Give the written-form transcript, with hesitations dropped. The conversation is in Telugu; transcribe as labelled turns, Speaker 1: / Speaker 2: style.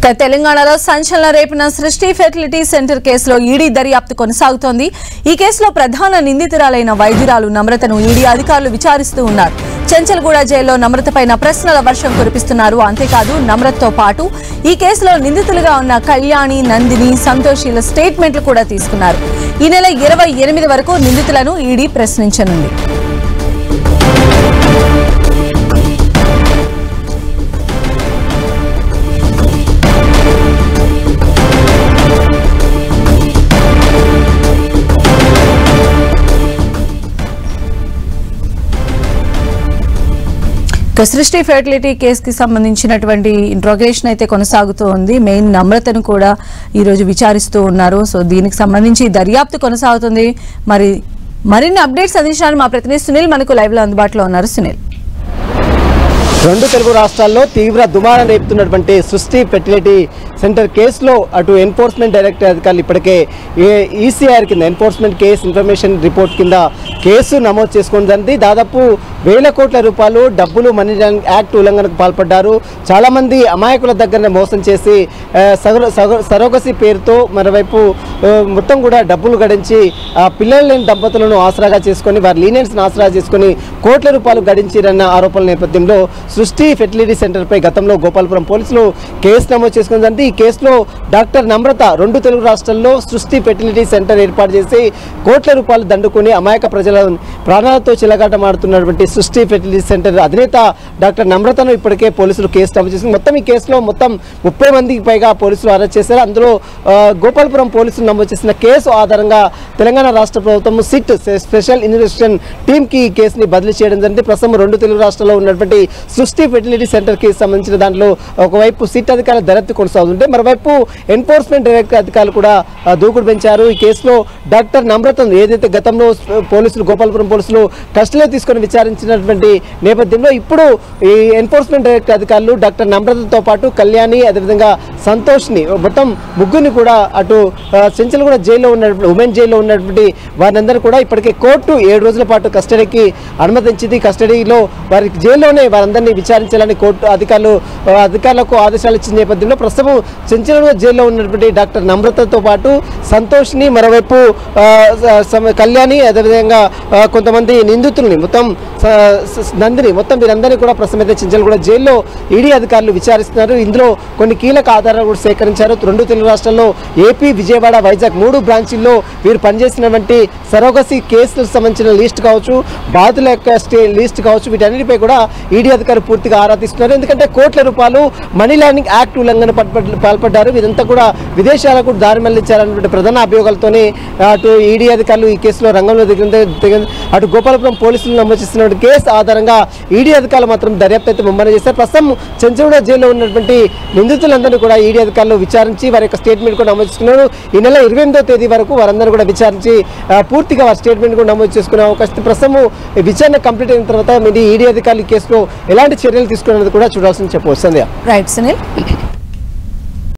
Speaker 1: తెలంగాణలో సంచలన రేపిన సృష్టి ఫెర్టిలిటీ సెంటర్ కేసులో ఈడీ దర్యాప్తు కొనసాగుతోంది. ఈ కేసులో ప్రధాన నిందితురాలైన వైద్యురాలు నమ్రతను ఈడీ అధికారులు విచారిస్తూ ఉన్నారు. చెంచల్గూడ జైల్లో నమ్రతపైన ప్రశ్నల వర్షం కురిపిస్తున్నారు. అంతేకాదు నమ్రతతో పాటు ఈ కేసులో నిందితులుగా ఉన్న కళ్యాణి, నందిని, సంతోషిల స్టేట్మెంట్లు కూడా తీసుకున్నారు. ఈ నెల 28 వరకు నిందితులను ఈడీ ప్రశ్నించనుంది. సృష్టి ఫెర్టిలిటీ కేసుకి సంబంధించినటువంటి ఇంట్రోగేషన్ అయితే కొనసాగుతూ ఉంది. మెయిన్ నమ్రతను కూడా ఈరోజు విచారిస్తూ ఉన్నారు. సో దీనికి సంబంధించి దర్యాప్తు కొనసాగుతుంది. మరిన్ని అప్డేట్స్ అందించడానికి మా ప్రతినిధి సునీల్ మనకు లైవ్ లో అందుబాటులో ఉన్నారు. సునీల్,
Speaker 2: రెండు తెలుగు రాష్ట్రాల్లో తీవ్ర దుమారం రేపుతున్నటువంటి సృష్టి ఫెర్టిలిటీ సెంటర్ కేసులో అటు ఎన్ఫోర్స్మెంట్ డైరెక్టర్ అధికారులు ఇప్పటికే ఈసీఆర్ కింద ఎన్ఫోర్స్మెంట్ కేసు ఇన్ఫర్మేషన్ రిపోర్ట్ కింద కేసు నమోదు చేసుకోవడం జరిగింది. దాదాపు 1000 కోట్ల రూపాయలు డబ్బులు మనీ లాండరింగ్ యాక్ట్ ఉల్లంఘనకు పాల్పడ్డారు. చాలామంది అమాయకుల దగ్గరనే మోసం చేసి సరోగసి పేరుతో మరోవైపు మొత్తం కూడా డబ్బులు గడించి పిల్లలు లేని దంపతులను ఆసరాగా చేసుకొని వారి లీనియన్స్ని ఆసరా చేసుకొని కోట్ల రూపాయలు గడించారన్న ఆరోపణల నేపథ్యంలో సృష్టి ఫెర్టిలిటీ సెంటర్పై గతంలో గోపాలపురం పోలీసులు కేసు నమోదు చేసుకుని జరిగింది. ఈ కేసులో డాక్టర్ నమ్రత రెండు తెలుగు రాష్ట్రాల్లో సృష్టి ఫెర్టిలిటీ సెంటర్ ఏర్పాటు చేసి కోట్ల రూపాయలు దండుకొని అమాయక ప్రజల ప్రాణాలతో చిలగాటమాడుతున్నటువంటి సృష్టి ఫెర్టిలిటీ సెంటర్ అధినేత డాక్టర్ నమ్రతను ఇప్పటికే పోలీసులు కేసు నమోదు చేసింది. మొత్తం ఈ కేసులో మొత్తం 30 మందికి పైగా పోలీసులు అరెస్ట్ చేశారు. అందులో గోపాలపురం పోలీసులు నమోదు చేసిన కేసు ఆధారంగా తెలంగాణ రాష్ట్ర ప్రభుత్వం సిట్ స్పెషల్ ఇన్వెస్టిగేషన్ టీంకి ఈ కేసుని బదిలీ చేయడం జరిగింది. ప్రస్తుతం రెండు తెలుగు రాష్ట్రాల్లో ఉన్నటువంటి సృష్టి ఫెర్టిలిటీ సెంటర్కి సంబంధించిన దాంట్లో ఒకవైపు సిట్ అధికారుల దర్యాప్తు కొనసాగుతుంటే మరోవైపు ఎన్ఫోర్స్మెంట్ డైరెక్టర్ అధికారులు కూడా దూకుడు పెంచారు. ఈ కేసులో డాక్టర్ నమ్రతను ఏదైతే గతంలో పోలీసులు గోపాలపురం పోలీసులు కస్టడీలో తీసుకొని విచారించినటువంటి నేపథ్యంలో ఇప్పుడు ఈ ఎన్ఫోర్స్మెంట్ డైరెక్టర్ అధికారులు డాక్టర్ నమ్రతతో పాటు కళ్యాణి అదేవిధంగా సంతోష్ని మొత్తం ముగ్గురిని కూడా అటు చెంచల్గూడ జైల్లో ఉన్నటువంటి ఉమెన్ జైల్లో ఉన్నటువంటి వారందరూ కూడా ఇప్పటికే కోర్టు 7 రోజుల పాటు కస్టడీకి అనుమతించింది. కస్టడీలో వారికి జైల్లోనే వారందరినీ విచారించాలని కోర్టు అధికారులకు ఆదేశాలు ఇచ్చిన నేపథ్యంలో ప్రస్తుతం చెంచల్గూడ జైల్లో ఉన్నటువంటి డాక్టర్ నమ్రతతో పాటు సంతోష్ని మరోవైపు కళ్యాణి అదేవిధంగా కొంతమంది నిందితుల్ని మొత్తం నందిని మొత్తం వీరందరినీ కూడా ప్రస్తుతం అయితే చెంచల్గూడ జైల్లో ఈడీ అధికారులు విచారిస్తున్నారు. ఇందులో కొన్ని కీలక ఆధారాలు కూడా సేకరించారు. రెండు తెలుగు రాష్ట్రాల్లో ఏపీ, విజయవాడ, వైజాగ్ 3 బ్రాంచీల్లో వీరు పనిచేసినటువంటి సరోగసి కేసులకు సంబంధించిన లిస్ట్ కావచ్చు, బాధితుల యొక్క లిస్ట్ కావచ్చు, వీటన్నిటిపై కూడా ఈడీ అధికారులు పూర్తిగా ఆరా తీస్తున్నారు. ఎందుకంటే కోట్ల రూపాయలు మనీ లాండరింగ్ యాక్ట్ ఉల్లంఘన పాల్పడ్డారు. వీరంతా కూడా విదేశాలకు దారి మళ్లించారన్నటువంటి ప్రధాన అభియోగాలతోనే అటు ఈడీ అధికారులు ఈ కేసులో రంగంలో దిగింది. అటు గోపాలపురం పోలీసులు నమోదు చేస్తున్న కేసు ఆధారంగా ఈడీ అధికారులు మాత్రం దర్యాప్తు అయితే ముమ్మరం చేశారు. ప్రస్తుతం చెంచల్గూడ జైల్లో ఉన్నటువంటి నిందితులందరినీ కూడా ఈడీ అధికారులు విచారించి వారి యొక్క స్టేట్మెంట్ కూడా నమోదు చేసుకున్నారు. ఈ నెల 28వ తేదీ వరకు వారందరూ కూడా విచారించి పూర్తిగా వారి స్టేట్మెంట్ కూడా నమోదు చేసుకునే అవకాశం. ప్రస్తుతం విచారణ కంప్లీట్ అయిన తర్వాత ఈడీ అధికారులు ఈ కేసులో ఎలాంటి చర్యలు తీసుకున్నది కూడా చూడాల్సింది చెప్పవచ్చు.
Speaker 1: రైట్ సునీల్.